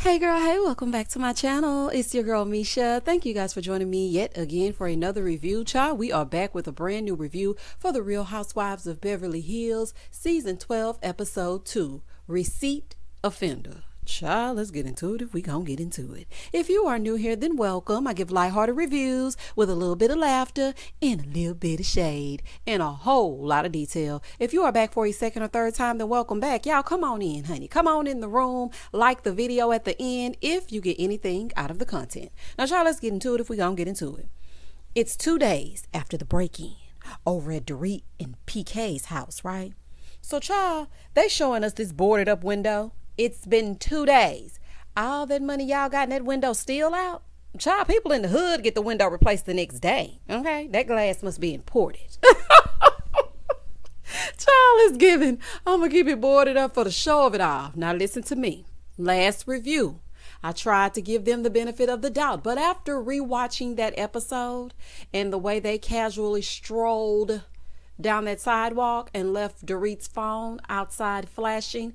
Hey girl, hey, welcome back to my channel. It's your girl Misha. Thank you guys for joining me yet again for another review. Child, we are back with a brand new review for the Real Housewives of Beverly Hills, Season 12, Episode 2, Receipt Offender. Child, let's get into it if we gonna get into it. If you are new here, then welcome. I give lighthearted reviews with a little bit of laughter and a little bit of shade and a whole lot of detail. If you are back for a second or third time, then welcome back. Y'all come on in, honey. Come on in the room. Like the video at the end if you get anything out of the content. Now, y'all, let's get into it if we gonna get into it. It's 2 days after the break-in over at Dorit and PK's house, right? So, child, they showing us this boarded up window. It's been 2 days. All that money y'all got in that window still out? Child, people in the hood get the window replaced the next day. Okay? That glass must be imported. Child is giving. I'm going to keep it boarded up for the show of it all. Now listen to me. Last review, I tried to give them the benefit of the doubt. But after rewatching that episode and the way they casually strolled down that sidewalk and left Dorit's phone outside flashing,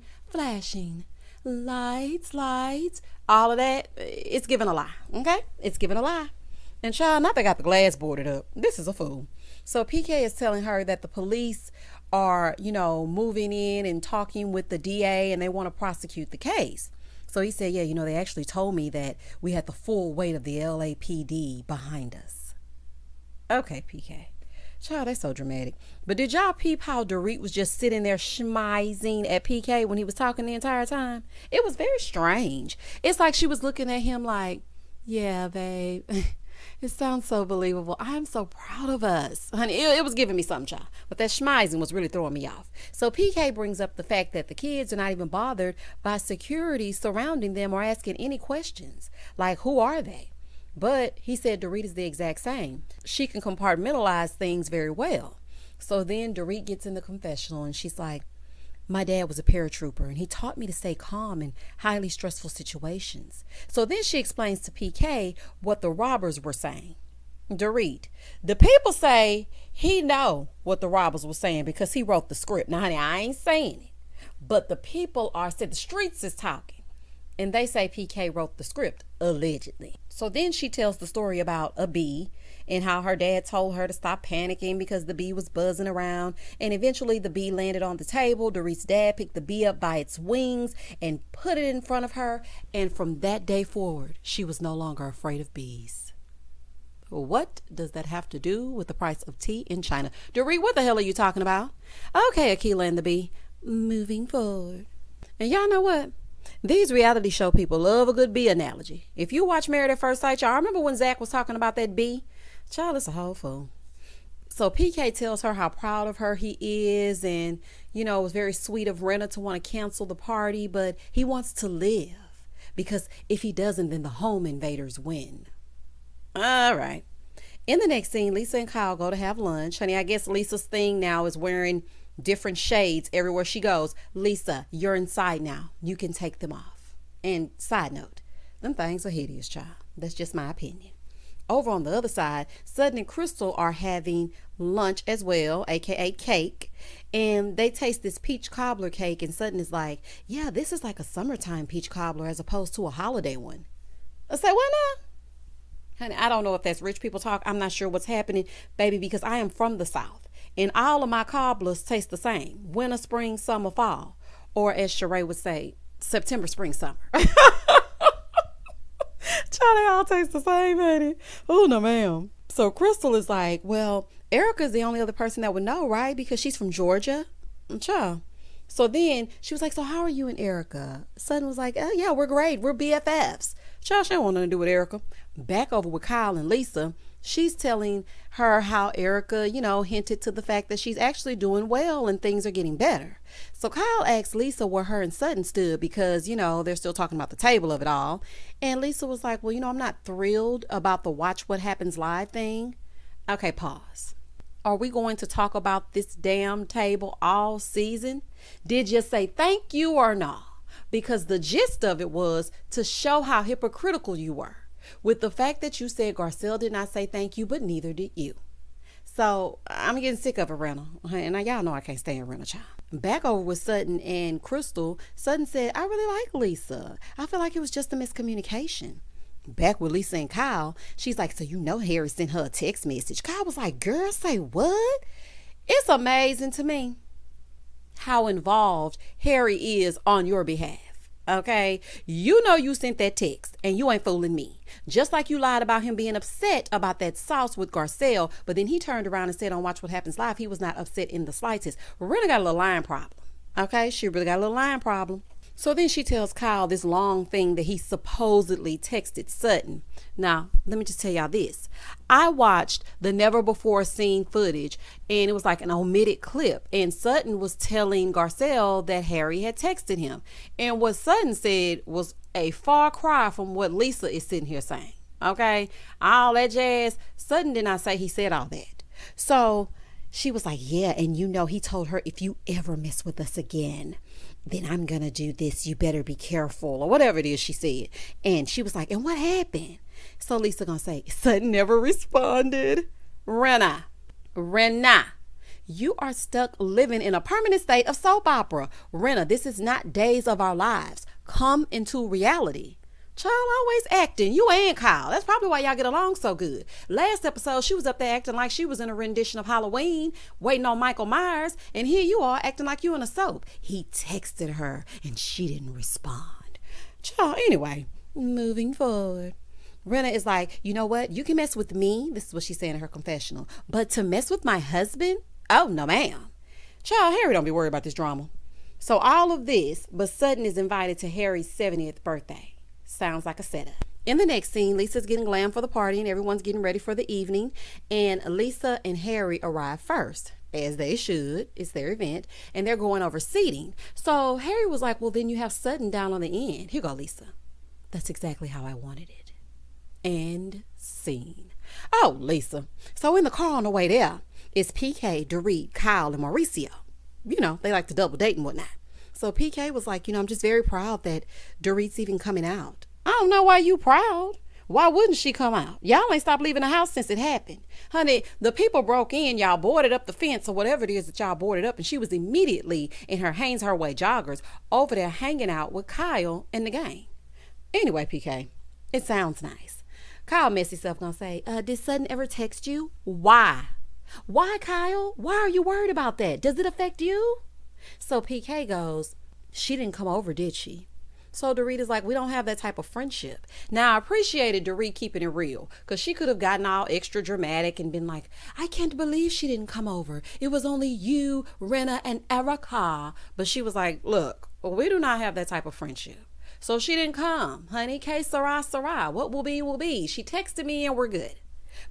lights, all of that, it's giving a lie, okay? It's giving a lie. And child, not they got the glass boarded up. This is a fool. So PK is telling her that the police are, moving in and talking with the DA and they want to prosecute the case. So he said, yeah, they actually told me that we had the full weight of the LAPD behind us. Okay, PK. Child, that's so dramatic. But did y'all peep how Dorit was just sitting there schmizing at PK when he was talking the entire time? It was very strange. It's like she was looking at him like, yeah, babe, it sounds so believable. I'm so proud of us. Honey, it was giving me something, child. But that schmizing was really throwing me off. So PK brings up the fact that the kids are not even bothered by security surrounding them or asking any questions. Like, who are they? But he said Dorit is the exact same. She can compartmentalize things very well. So then Dorit gets in the confessional and she's like, my dad was a paratrooper and he taught me to stay calm in highly stressful situations. So then she explains to PK what the robbers were saying. Dorit, the people say he know what the robbers were saying because he wrote the script. Now, honey, I ain't saying it. But the people said the streets is talking. And they say PK wrote the script, allegedly. So then she tells the story about a bee and how her dad told her to stop panicking because the bee was buzzing around. And eventually the bee landed on the table. Dorit's dad picked the bee up by its wings and put it in front of her. And from that day forward, she was no longer afraid of bees. What does that have to do with the price of tea in China? Dorit, what the hell are you talking about? Okay, Akila and the bee, moving forward. And y'all know what? These reality show people love a good bee analogy. If you watch Married at First Sight, y'all remember when Zach was talking about that bee? Child, it's a whole fool. So PK tells her how proud of her he is and, it was very sweet of Renna to want to cancel the party, but he wants to live because if he doesn't, then the home invaders win. All right. In the next scene, Lisa and Kyle go to have lunch. Honey, I guess Lisa's thing now is wearing different shades everywhere she goes. Lisa, you're inside now. You can take them off. And side note, them things are hideous, child. That's just my opinion. Over on the other side, Sutton and Crystal are having lunch as well, aka cake. And they taste this peach cobbler cake. And Sutton is like, yeah, this is like a summertime peach cobbler as opposed to a holiday one. I say, what now? Honey, I don't know if that's rich people talk. I'm not sure what's happening, baby, because I am from the South. And all of my cobblers taste the same. Winter, spring, summer, fall. Or as Sheree would say, September, spring, summer. Child, they all taste the same, honey. Oh, no, ma'am. So Crystal is like, well, Erika's the only other person that would know, right? Because she's from Georgia. Child. So then she was like, so how are you and Erika? Sutton was like, oh, yeah, we're great. We're BFFs. Child, she don't want nothing to do with Erika. Back over with Kyle and Lisa. She's telling her how Erika, hinted to the fact that she's actually doing well and things are getting better. So Kyle asked Lisa where her and Sutton stood because, they're still talking about the table of it all. And Lisa was like, well, I'm not thrilled about the Watch What Happens Live thing. Okay, pause. Are we going to talk about this damn table all season? Did you say thank you or not? Because the gist of it was to show how hypocritical you were. With the fact that you said Garcelle did not say thank you, but neither did you. So I'm getting sick of it, Renna. And y'all know I can't stand Renna, child. Back over with Sutton and Crystal, Sutton said, I really like Lisa. I feel like it was just a miscommunication. Back with Lisa and Kyle, she's like, so you know Harry sent her a text message. Kyle was like, girl, say what? It's amazing to me how involved Harry is on your behalf. Okay, you know you sent that text and you ain't fooling me. Just like you lied about him being upset about that sauce with Garcelle, but then he turned around and said on Watch What Happens Live he was not upset in the slightest. Rena got a little lying problem. Okay, she really got a little lying problem. So then she tells Kyle this long thing that he supposedly texted Sutton. Now, let me just tell y'all this. I watched the never before seen footage and it was like an omitted clip. And Sutton was telling Garcelle that Harry had texted him. And what Sutton said was a far cry from what Lisa is sitting here saying. Okay? All that jazz. Sutton did not say he said all that. So she was like, yeah, and you know he told her if you ever mess with us again, then I'm going to do this. You better be careful or whatever it is she said. And she was like, and what happened? So Lisa going to say, Sutton never responded. Rena, you are stuck living in a permanent state of soap opera. Rena, this is not Days of Our Lives. Come into reality. Child always acting. You and Kyle. That's probably why y'all get along so good. Last episode, she was up there acting like she was in a rendition of Halloween, waiting on Michael Myers. And here you are acting like you in a soap. He texted her and she didn't respond. Child, anyway, moving forward. Rena is like, you know what? You can mess with me. This is what she's saying in her confessional. But to mess with my husband? Oh, no, ma'am. Child, Harry don't be worried about this drama. So all of this, but Sutton is invited to Harry's 70th birthday. Sounds like a setup. In the next scene, Lisa's getting glam for the party and everyone's getting ready for the evening. And Lisa and Harry arrive first, as they should. It's their event. And they're going over seating. So Harry was like, well, then you have Sutton down on the end. Here you go, Lisa. That's exactly how I wanted it. And scene. Oh, Lisa. So in the car on the way there, it's PK, Dorit, Kyle, and Mauricio. You know, they like to double date and whatnot. So PK was like, you know, I'm just very proud that Dorit's even coming out. I don't know why you proud. Why wouldn't she come out? Y'all ain't stopped leaving the house since it happened. Honey, the people broke in, y'all boarded up the fence or whatever it is that y'all boarded up, and she was immediately in her Hanes Her Way joggers over there hanging out with Kyle and the gang. Anyway, PK, it sounds nice. Kyle messy self gonna say, did Sutton ever text you? Why? Why, Kyle? Why are you worried about that? Does it affect you? So PK goes, she didn't come over, did she? So Dorit is like, we don't have that type of friendship. Now, I appreciated Dorit keeping it real because she could have gotten all extra dramatic and been like, I can't believe she didn't come over. It was only you, Rena, and Erika. But she was like, look, we do not have that type of friendship. So she didn't come. Honey, que sera, sera. What will be, will be. She texted me and we're good.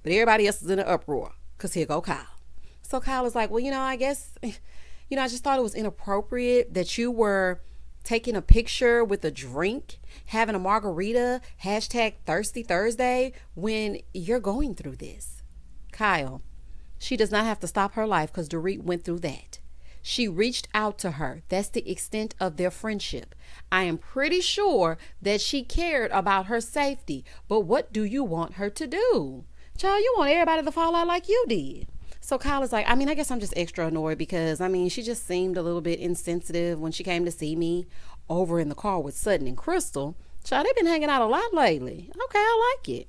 But everybody else is in an uproar because here go Kyle. So Kyle is like, well, I guess... I just thought it was inappropriate that you were taking a picture with a drink, having a margarita, hashtag Thirsty Thursday, when you're going through this. Kyle, she does not have to stop her life because Dorit went through that. She reached out to her. That's the extent of their friendship. I am pretty sure that she cared about her safety. But what do you want her to do? Child, you want everybody to fall out like you did. So Kyle is like, I guess I'm just extra annoyed because, she just seemed a little bit insensitive when she came to see me over in the car with Sutton and Crystal. Child, they've been hanging out a lot lately. Okay, I like it.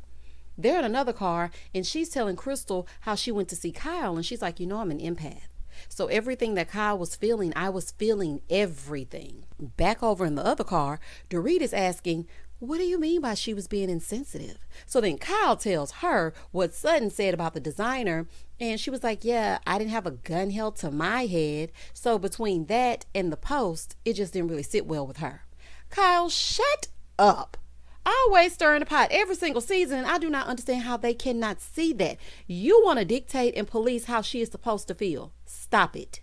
They're in another car and she's telling Crystal how she went to see Kyle and she's like, I'm an empath. So everything that Kyle was feeling, I was feeling everything. Back over in the other car, Dorit is asking, what do you mean by she was being insensitive? So then Kyle tells her what Sutton said about the designer. And she was like, yeah, I didn't have a gun held to my head. So between that and the post, it just didn't really sit well with her. Kyle, shut up. Always stirring the pot every single season. And I do not understand how they cannot see that. You want to dictate and police how she is supposed to feel. Stop it.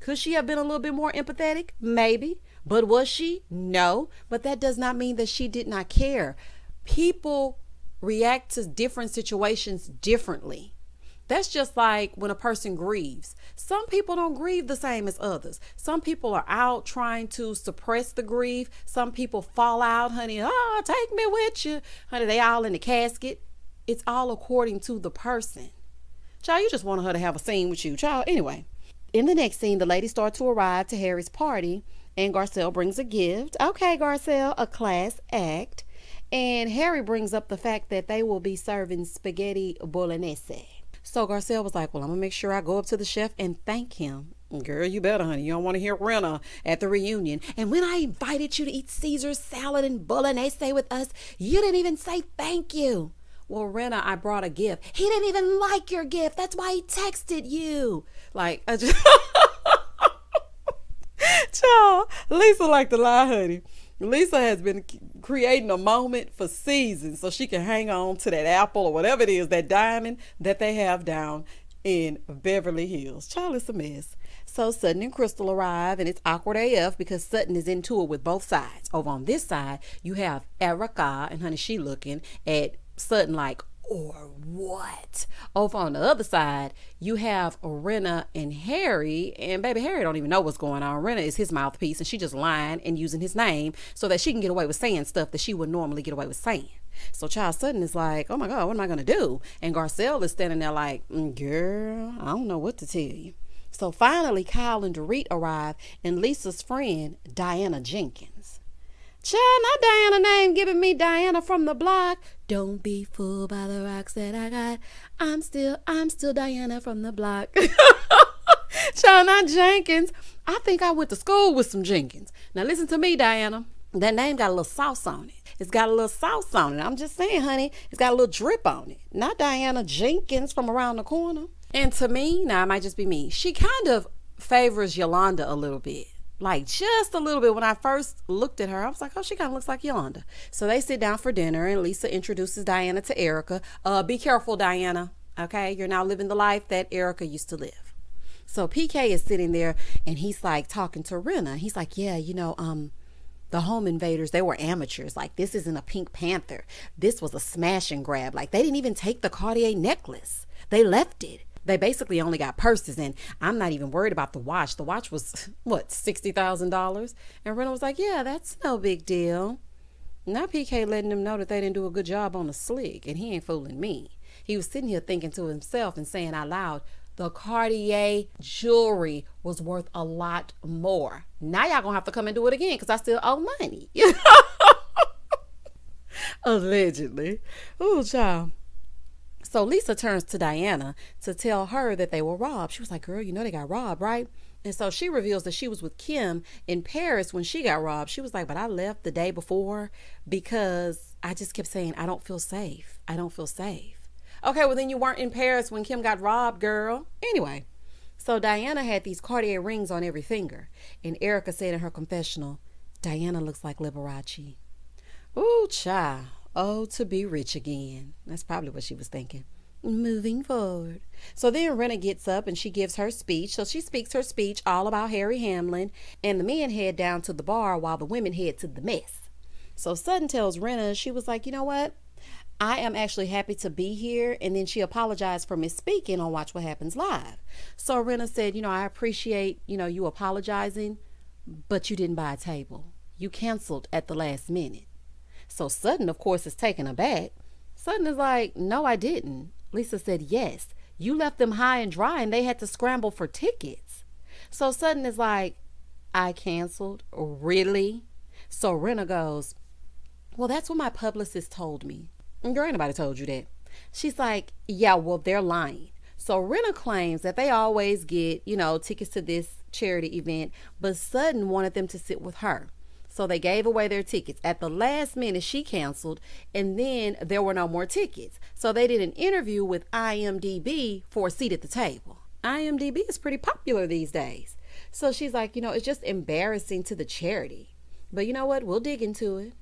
Could she have been a little bit more empathetic? Maybe. But was she? No. But that does not mean that she did not care. People react to different situations differently. That's just like when a person grieves. Some people don't grieve the same as others. Some people are out trying to suppress the grief. Some people fall out, honey. Oh, take me with you. Honey, they all in the casket. It's all according to the person. Child, you just wanted her to have a scene with you. Child, anyway. In the next scene, the ladies start to arrive to Harry's party, and Garcelle brings a gift. Okay, Garcelle, a class act. And Harry brings up the fact that they will be serving spaghetti bolognese. So Garcelle was like, well, I'm going to make sure I go up to the chef and thank him. Girl, you better, honey. You don't want to hear Renna at the reunion. And when I invited you to eat Caesar salad and bolognese with us, you didn't even say thank you. Well, Renna, I brought a gift. He didn't even like your gift. That's why he texted you. Like, I just... Child, Lisa like to lie, honey. Lisa has been creating a moment for seasons so she can hang on to that apple or whatever it is, that diamond that they have down in Beverly Hills. Child, it's a mess. So Sutton and Crystal arrive, and it's awkward AF because Sutton is into it with both sides. Over on this side, you have Erika, and honey, she looking at Sutton like, or what? Over on the other side, you have Renna and Harry, and baby Harry don't even know what's going on. Renna is his mouthpiece, and she just lying and using his name so that she can get away with saying stuff that she would normally get away with saying. So Child Sutton is like, oh my God, what am I going to do? And Garcelle is standing there like, girl, I don't know what to tell you. So finally, Kyle and Dorit arrive, and Lisa's friend, Diana Jenkins. Child, not Diana name giving me Diana from the block. Don't be fooled by the rocks that I got. I'm still Diana from the block. Child, not Jenkins. I think I went to school with some Jenkins. Now listen to me, Diana. That name got a little sauce on it. It's got a little sauce on it. I'm just saying, honey, it's got a little drip on it. Not Diana Jenkins from around the corner. And to me, now it might just be me, she kind of favors Yolanda a little bit. Like just a little bit. When I first looked at her, I was like, oh, she kind of looks like Yolanda. So they sit down for dinner, and Lisa introduces Diana to Erika. Be careful, Diana. Okay, you're now living the life that Erika used to live. So PK is sitting there, and he's like talking to Renna. He's like, yeah, the home invaders, they were amateurs. Like, this isn't a Pink Panther. This was a smash and grab. Like, they didn't even take the Cartier necklace. They left it. They basically only got purses, and I'm not even worried about the watch. The watch was, what, $60,000? And Renna was like, yeah, that's no big deal. Now PK letting them know that they didn't do a good job on the slick, and he ain't fooling me. He was sitting here thinking to himself and saying out loud, the Cartier jewelry was worth a lot more. Now y'all gonna have to come and do it again because I still owe money. Allegedly. Oh, child. So Lisa turns to Diana to tell her that they were robbed. She was like, girl, you know they got robbed, right? And so she reveals that she was with Kim in Paris when she got robbed. She was like, but I left the day before because I just kept saying, I don't feel safe. I don't feel safe. Okay, well then you weren't in Paris when Kim got robbed, girl. Anyway, so Diana had these Cartier rings on every finger. And Erika said in her confessional, Diana looks like Liberace. Ooh, child. Oh, to be rich again. That's probably what she was thinking. Moving forward. So then Renna gets up and she gives her speech. So she speaks her speech all about Harry Hamlin, and the men head down to the bar while the women head to the mess. So Sutton tells Renna, she was like, you know what? I am actually happy to be here. And then she apologized for misspeaking on Watch What Happens Live. So Renna said, I appreciate, you apologizing, but you didn't buy a table. You canceled at the last minute. So Sutton, of course, is taken aback. Sutton is like, no, I didn't. Lisa said, yes, you left them high and dry and they had to scramble for tickets. So Sutton is like, I canceled? Really? So Renna goes, well, that's what my publicist told me. Girl, ain't nobody told you that. She's like, yeah, well, they're lying. So Renna claims that they always get, tickets to this charity event, but Sutton wanted them to sit with her. So they gave away their tickets. At the last minute, she canceled, and then there were no more tickets. So they did an interview with IMDb for a seat at the table. IMDb is pretty popular these days. So she's like, it's just embarrassing to the charity. But you know what? We'll dig into it.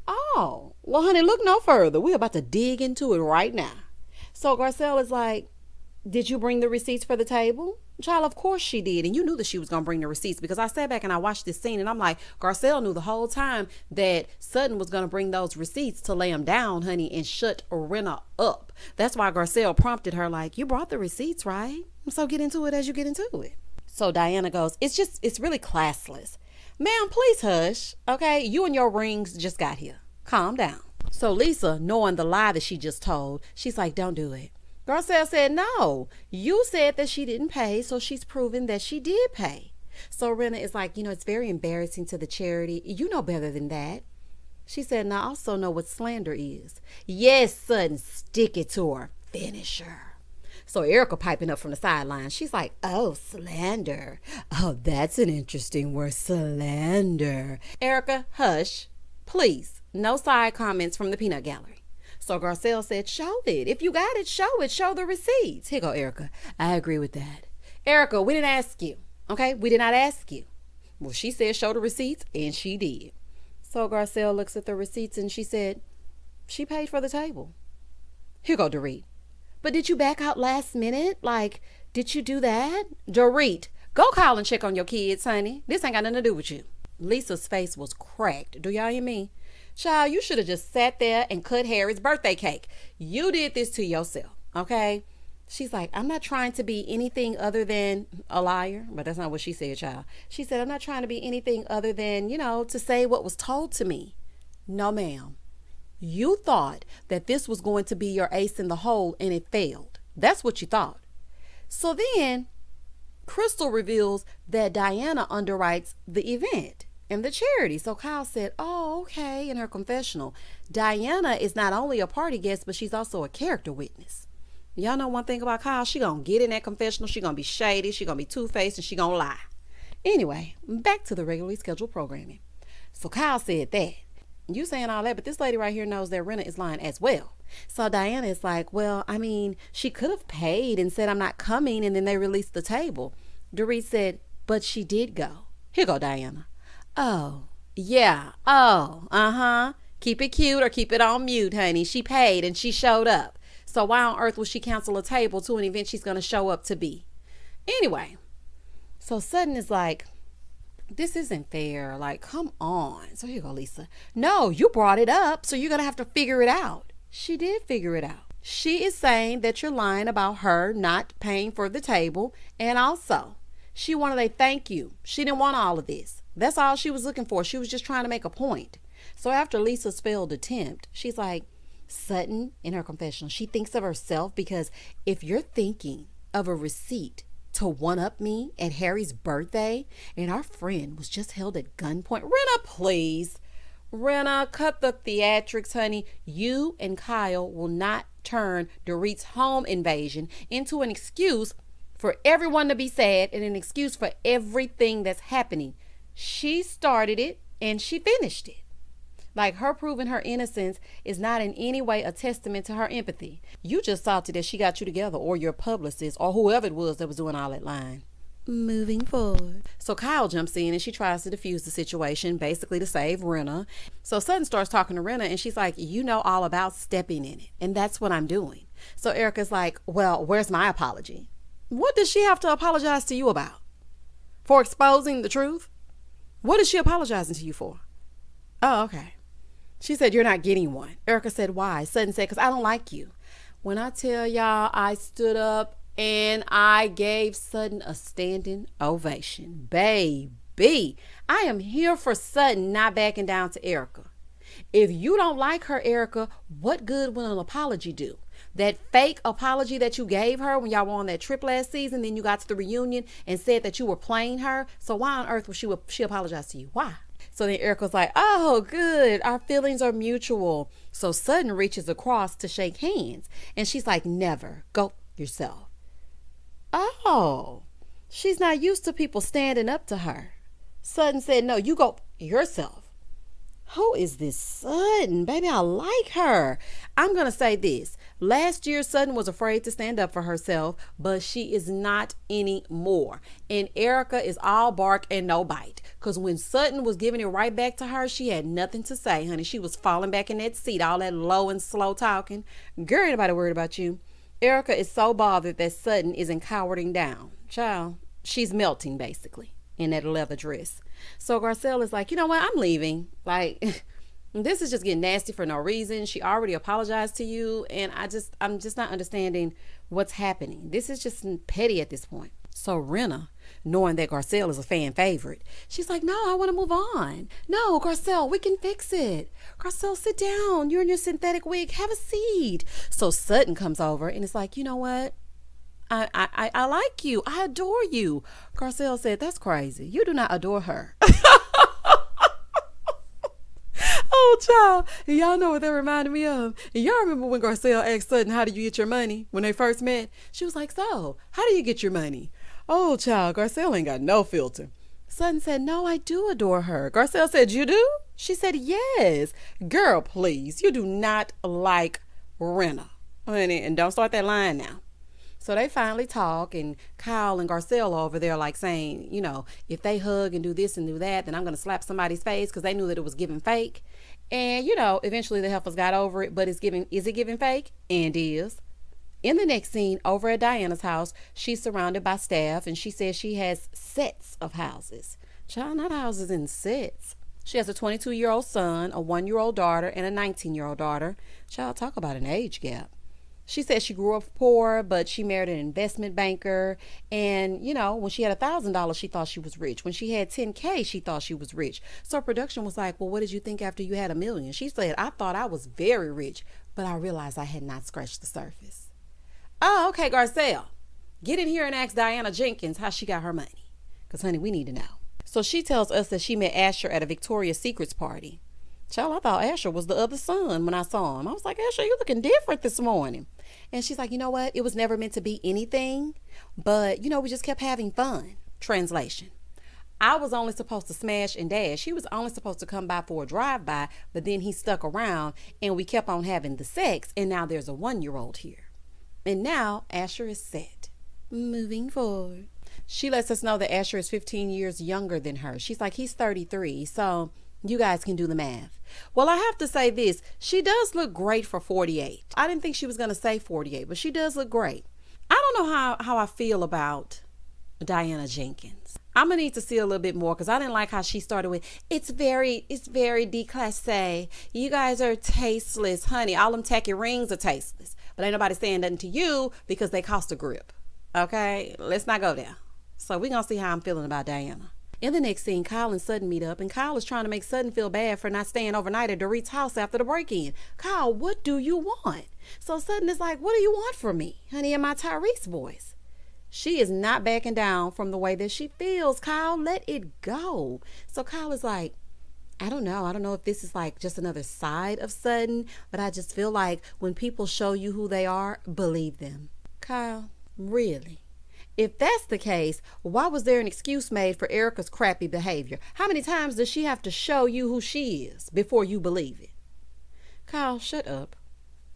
Oh, well, honey, look no further. We're about to dig into it right now. So Garcelle is like, did you bring the receipts for the table? Child, of course she did. And you knew that she was going to bring the receipts because I sat back and I watched this scene and I'm like, Garcelle knew the whole time that Sutton was going to bring those receipts to lay them down, honey, and shut Renna up. That's why Garcelle prompted her like, you brought the receipts, right? So get into it as you get into it. So Diana goes, it's really classless. Ma'am, please hush. Okay, you and your rings just got here. Calm down. So Lisa, knowing the lie that she just told, she's like, don't do it. Garcelle said, no, you said that she didn't pay, so she's proven that she did pay. So Rinna is like, it's very embarrassing to the charity. You know better than that. She said, now I also know what slander is. Yes, Sutton, stick it to her. Finish her. So Erika piping up from the sideline. She's like, oh, slander. Oh, that's an interesting word, slander. Erika, hush. Please, no side comments from the peanut gallery. So Garcelle said, show it. If you got it, show it. Show the receipts. Here go, Erika. I agree with that. Erika, we didn't ask you. Okay? We did not ask you. Well, she said show the receipts, and she did. So Garcelle looks at the receipts, and she said, she paid for the table. Here go, Dorit. But did you back out last minute? Like, did you do that? Dorit, go call and check on your kids, honey. This ain't got nothing to do with you. Lisa's face was cracked. Do y'all hear me? Child, you should have just sat there and cut Harry's birthday cake. You did this to yourself, okay? She's like, I'm not trying to be anything other than a liar. But that's not what she said, child. She said, I'm not trying to be anything other than, to say what was told to me. No, ma'am. You thought that this was going to be your ace in the hole, and it failed. That's what you thought. So then Crystal reveals that Diana underwrites the event and the charity. So Kyle said, oh, okay, in her confessional. Diana is not only a party guest, but she's also a character witness. Y'all know one thing about Kyle, she gonna get in that confessional, she gonna be shady, she gonna be two-faced, and she gonna lie. Anyway, back to the regularly scheduled programming. So Kyle said that. You saying all that, but this lady right here knows that Rinna is lying as well. So Diana is like, well, she could have paid and said I'm not coming, and then they released the table. Dorit said, but she did go. Here go, Diana. Oh, yeah. Oh, uh-huh. Keep it cute or keep it on mute, honey. She paid and she showed up. So why on earth would she cancel a table to an event she's going to show up to be? Anyway, so Sutton is like, this isn't fair. Like, come on. So here you go, Lisa. No, you brought it up, so you're going to have to figure it out. She did figure it out. She is saying that you're lying about her not paying for the table, and also she wanted a thank you. She didn't want all of this. That's all she was looking for. She was just trying to make a point. So after Lisa's failed attempt, she's like, Sutton, in her confessional, she thinks of herself because if you're thinking of a receipt to one-up me at Harry's birthday and our friend was just held at gunpoint. Rinna, please. Rinna, cut the theatrics, honey. You and Kyle will not turn Dorit's home invasion into an excuse for everyone to be sad and an excuse for everything that's happening. She started it and she finished it. Like, her proving her innocence is not in any way a testament to her empathy. You just salty that she got you together, or your publicist, or whoever it was that was doing all that lying. Moving forward. So Kyle jumps in and she tries to defuse the situation, basically to save Rinna. So Sutton starts talking to Rinna and she's like, you know all about stepping in it. And that's what I'm doing. So Erika's like, well, where's my apology? What does she have to apologize to you about? For exposing the truth? What is she apologizing to you for? Oh, okay. She said, you're not getting one. Erika said, why? Sutton said, because I don't like you. When I tell y'all, I stood up and I gave Sutton a standing ovation. Baby, I am here for Sutton, not backing down to Erika. If you don't like her, Erika, what good will an apology do? That fake apology that you gave her when y'all were on that trip last season, then you got to the reunion and said that you were playing her. So why on earth would she apologize to you? Why? So then Erika's like, oh, good. Our feelings are mutual. So Sutton reaches across to shake hands. And she's like, never. Go yourself. Oh, she's not used to people standing up to her. Sutton said, no, you go yourself. Who is this Sutton? Baby, I like her. I'm going to say this. Last year, Sutton was afraid to stand up for herself, but she is not anymore. And Erika is all bark and no bite. Because when Sutton was giving it right back to her, she had nothing to say, honey. She was falling back in that seat, all that low and slow talking. Girl, ain't nobody worried about you. Erika is so bothered that Sutton isn't cowering down. Child, she's melting, basically, in that leather dress. So Garcelle is like, you know what? I'm leaving. Like, this is just getting nasty for no reason. She already apologized to you. And I'm just not understanding what's happening. This is just petty at this point. So Rinna knowing that Garcelle is a fan favorite. She's like, no, I want to move on. No, Garcelle, we can fix it. Garcelle, sit down. You're in your synthetic wig. Have a seat. So Sutton comes over and it's like, you know what? I like you. I adore you. Garcelle said, that's crazy. You do not adore her. Oh, child. Y'all know what that reminded me of. And y'all remember when Garcelle asked Sutton, how did you get your money when they first met? She was like, so, how do you get your money? Oh, child, Garcelle ain't got no filter. Sutton said, no, I do adore her. Garcelle said, you do? She said, yes. Girl, please, you do not like Renna. Honey, and don't start that line now. So they finally talk, and Kyle and Garcelle are over there like saying, you know, if they hug and do this and do that, then I'm going to slap somebody's face, because they knew that it was giving fake. And, you know, eventually the heifers got over it, but is it giving fake? And is. In the next scene, over at Diana's house, she's surrounded by staff, and she says she has sets of houses. Child, not houses in sets. She has a 22-year-old son, a 1-year-old daughter, and a 19-year-old daughter. Child, talk about an age gap. She said she grew up poor, but she married an investment banker. And, you know, when she had $1,000, she thought she was rich. When she had $10K, she thought she was rich. So production was like, well, what did you think after you had $1 million? She said, I thought I was very rich, but I realized I had not scratched the surface. Oh, okay, Garcelle. Get in here and ask Diana Jenkins how she got her money. Because, honey, we need to know. So she tells us that she met Asher at a Victoria's Secrets party. Child, I thought Asher was the other son when I saw him. I was like, Asher, you looking different this morning. And she's like, you know what? It was never meant to be anything, but, you know, we just kept having fun. Translation. I was only supposed to smash and dash. He was only supposed to come by for a drive-by, but then he stuck around and we kept on having the sex, and now there's a 1-year-old here. And now Asher is set. Moving forward. She lets us know that Asher is 15 years younger than her. She's like, he's 33, so you guys can do the math. Well, I have to say this. She does look great for 48. I didn't think she was going to say 48, but she does look great. I don't know how I feel about Diana Jenkins. I'm going to need to see a little bit more, because I didn't like how she started with, it's very déclassé. You guys are tasteless. Honey, all them tacky rings are tasteless. But ain't nobody saying nothing to you because they cost a grip. Okay? Let's not go there. So we're going to see how I'm feeling about Diana. In the next scene, Kyle and Sutton meet up, and Kyle is trying to make Sutton feel bad for not staying overnight at Dorit's house after the break-in. Kyle, what do you want? So Sutton is like, what do you want from me? Honey, in my Tyrese voice. She is not backing down from the way that she feels. Kyle, let it go. So Kyle is like, I don't know. I don't know if this is like just another side of Sutton, but I just feel like when people show you who they are, believe them. Kyle, really? If that's the case, why was there an excuse made for Erika's crappy behavior? How many times does she have to show you who she is before you believe it? Kyle, shut up.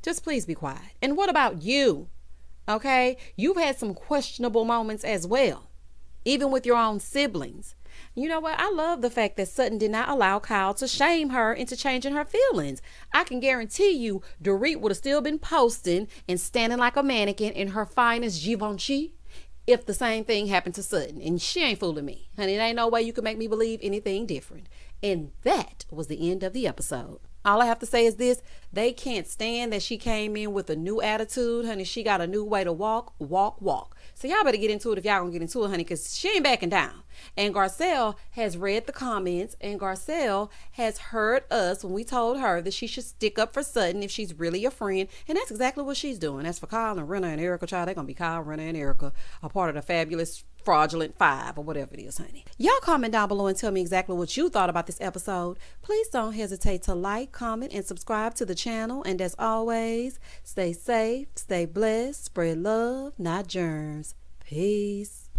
Just please be quiet. And what about you? Okay? You've had some questionable moments as well, even with your own siblings. You know what? I love the fact that Sutton did not allow Kyle to shame her into changing her feelings. I can guarantee you Dorit would have still been posting and standing like a mannequin in her finest Givenchy if the same thing happened to Sutton. And she ain't fooling me. Honey, there ain't no way you can make me believe anything different. And that was the end of the episode. All I have to say is this. They can't stand that she came in with a new attitude. Honey, she got a new way to walk. So y'all better get into it if y'all gonna get into it, honey, because she ain't backing down. And Garcelle has read the comments, and Garcelle has heard us when we told her that she should stick up for Sutton if she's really a friend. And that's exactly what she's doing. As for Kyle and Renna and Erika, child, they're gonna be Kyle, Renna, and Erika, a part of the fabulous fraudulent 5 or whatever it is, honey. Y'all comment down below and tell me exactly what you thought about this episode. Please don't hesitate to like, comment, and subscribe to the channel. And as always, stay safe, stay blessed, spread love, not germs. Peace.